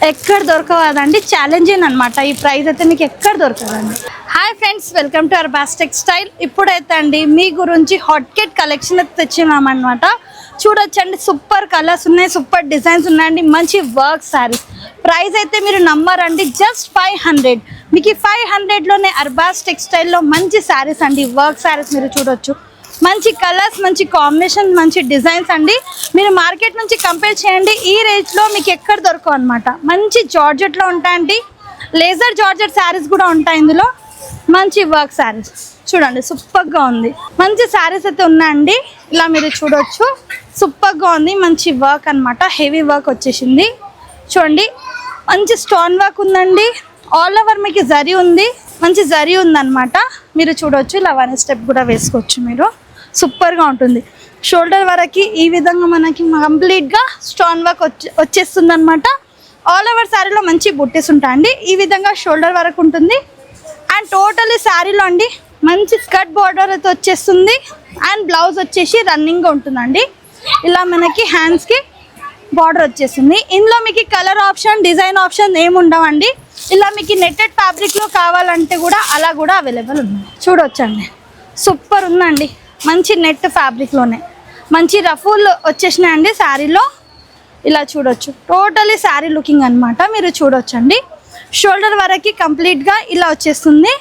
ఎక్కడ దొరకవదండి, ఛాలెంజింగ్ అనమాట. ఈ ప్రైస్ అయితే మీకు ఎక్కడ దొరకదండి. Hi friends, welcome to Arbaz textile. ఇప్పుడైతే అండి మీ గురించి హాట్ కేట్ కలెక్షన్ అయితే తెచ్చినామన్నమాట. చూడొచ్చండి, సూపర్ కలర్స్ ఉన్నాయి, సూపర్ డిజైన్స్ ఉన్నాయండి, మంచి వర్క్ శారీస్. ప్రైస్ అయితే మీరు నమ్మరండి, జస్ట్ 500. మీకు ఈ 500లోనే అర్బాస్ టెక్స్టైల్లో మంచి శారీస్ అండి, వర్క్ శారీస్ మీరు చూడొచ్చు. మంచి కలర్స్, మంచి కాంబినేషన్, మంచి డిజైన్స్ అండి. మీరు మార్కెట్ నుంచి కంపేర్ చేయండి, ఈ రేంజ్లో మీకు ఎక్కడ దొరకవు అనమాట. మంచి జార్జెట్లో ఉంటాయండి, లేజర్ జార్జెట్ శారీస్ కూడా ఉంటాయి ఇందులో. మంచి వర్క్ శారీస్ చూడండి, సూపర్గా ఉంది. మంచి శారీస్ అయితే ఉన్నాయండి, ఇలా మీరు చూడొచ్చు. సూపర్గా ఉంది, మంచి వర్క్ అనమాట, హెవీ వర్క్ వచ్చేసింది. చూడండి, మంచి స్టోన్ వర్క్ ఉందండి. ఆల్ ఓవర్ మీకు జరీ ఉంది, మంచి జరీ ఉందన్నమాట. మీరు చూడొచ్చు, ఇలా వన్ స్టెప్ కూడా వేసుకోవచ్చు మీరు. సూపర్గా ఉంటుంది. షోల్డర్ వరకు ఈ విధంగా మనకి కంప్లీట్గా స్టోన్ వర్క్ వచ్చేస్తుంది అనమాట. ఆల్ ఓవర్ శారీలో మంచి బుట్టెస్ ఉంటాయండి. ఈ విధంగా షోల్డర్ వరకు ఉంటుంది. అండ్ టోటలీ శారీలో అండి మంచి స్కర్ట్ బార్డర్ అయితే వచ్చేస్తుంది. అండ్ బ్లౌజ్ వచ్చేసి రన్నింగ్గా ఉంటుందండి. ఇలా మనకి హ్యాండ్స్కి బార్డర్ వచ్చేస్తుంది. ఇందులో మీకు కలర్ ఆప్షన్, డిజైన్ ఆప్షన్ ఏమి ఉండవండి. ఇలా మీకు నెట్టెడ్ ఫ్యాబ్రిక్లో కావాలంటే కూడా అలా కూడా అవైలబుల్ ఉంది. చూడొచ్చండి, సూపర్ ఉందండి. మంచి నెట్ ఫ్యాబ్రిక్లోనే మంచి రఫుల్ వచ్చేసినాయండి శారీలో. ఇలా చూడొచ్చు, టోటలీ శారీ లుకింగ్ అనమాట. మీరు చూడొచ్చండి, షోల్డర్ వరకు కంప్లీట్గా ఇలా వచ్చేస్తుంది.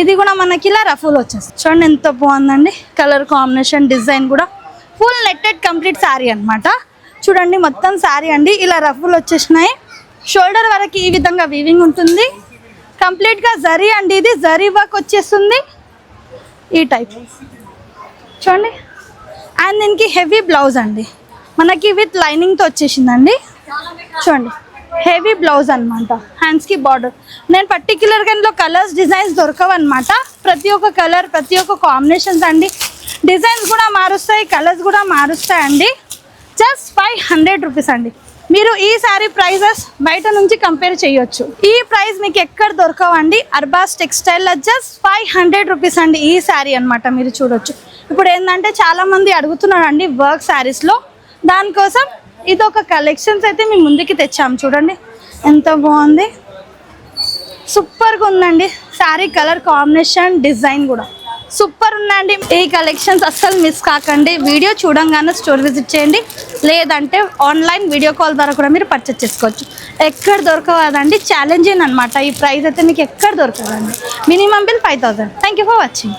ఇది కూడా మనకి ఇలా రఫుల్ వచ్చేస్తుంది. చూడండి ఎంత బాగుందండి, కలర్ కాంబినేషన్, డిజైన్ కూడా ఫుల్ నెట్టెడ్ కంప్లీట్ శారీ అనమాట. చూడండి మొత్తం శారీ అండి ఇలా రఫుల్ వచ్చేసినాయి. షోల్డర్ వరకు ఈ విధంగా వీవింగ్ ఉంటుంది. కంప్లీట్గా జరీ అండి, ఇది జరీ వర్క్ వచ్చేస్తుంది ఈ టైప్. చూడండి, అండ్ దీనికి హెవీ బ్లౌజ్ అండి, మనకి విత్ లైనింగ్తో వచ్చేసిందండి. చూడండి, హెవీ బ్లౌజ్ అనమాట, హ్యాండ్స్కి బార్డర్. నేను పర్టిక్యులర్గా ఇందులో కలర్స్, డిజైన్స్ దొరకవు అనమాట. ప్రతి ఒక్క కలర్, ప్రతి ఒక్క కాంబినేషన్స్ అండి. డిజైన్స్ కూడా మారుస్తాయి, కలర్స్ కూడా మారుస్తాయండి. జస్ట్ 500 రూపీస్ అండి. మీరు ఈ శారీ ప్రైజెస్ బయట నుంచి కంపేర్ చేయొచ్చు. ఈ ప్రైస్ మీకు ఎక్కడ దొరకవండి. అర్బాస్ టెక్స్టైల్లో జస్ట్ 500 రూపీస్ అండి ఈ శారీ అనమాట. మీరు చూడొచ్చు. ఇప్పుడు ఏంటంటే చాలామంది అడుగుతున్నారండి వర్క్ శారీస్లో, దానికోసం ఇది ఒక కలెక్షన్స్ అయితే మీ ముందుకి తెచ్చాము. చూడండి ఎంత బాగుంది, సూపర్గా ఉందండి. శారీ కలర్ కాంబినేషన్, డిజైన్ కూడా సూపర్ ఉందండి. ఈ కలెక్షన్స్ అస్సలు మిస్ కాకండి. వీడియో చూడంగానే స్టోర్ విజిట్ చేయండి, లేదంటే ఆన్లైన్ వీడియో కాల్ ద్వారా కూడా మీరు పర్చేస్ చేసుకోవచ్చు. ఎక్కడ దొరకవదండి, ఛాలెంజింగ్ అనమాట. ఈ ప్రైస్ అయితే మీకు ఎక్కడ దొరకదండి. Minimum bill 5000. Thank you for watching.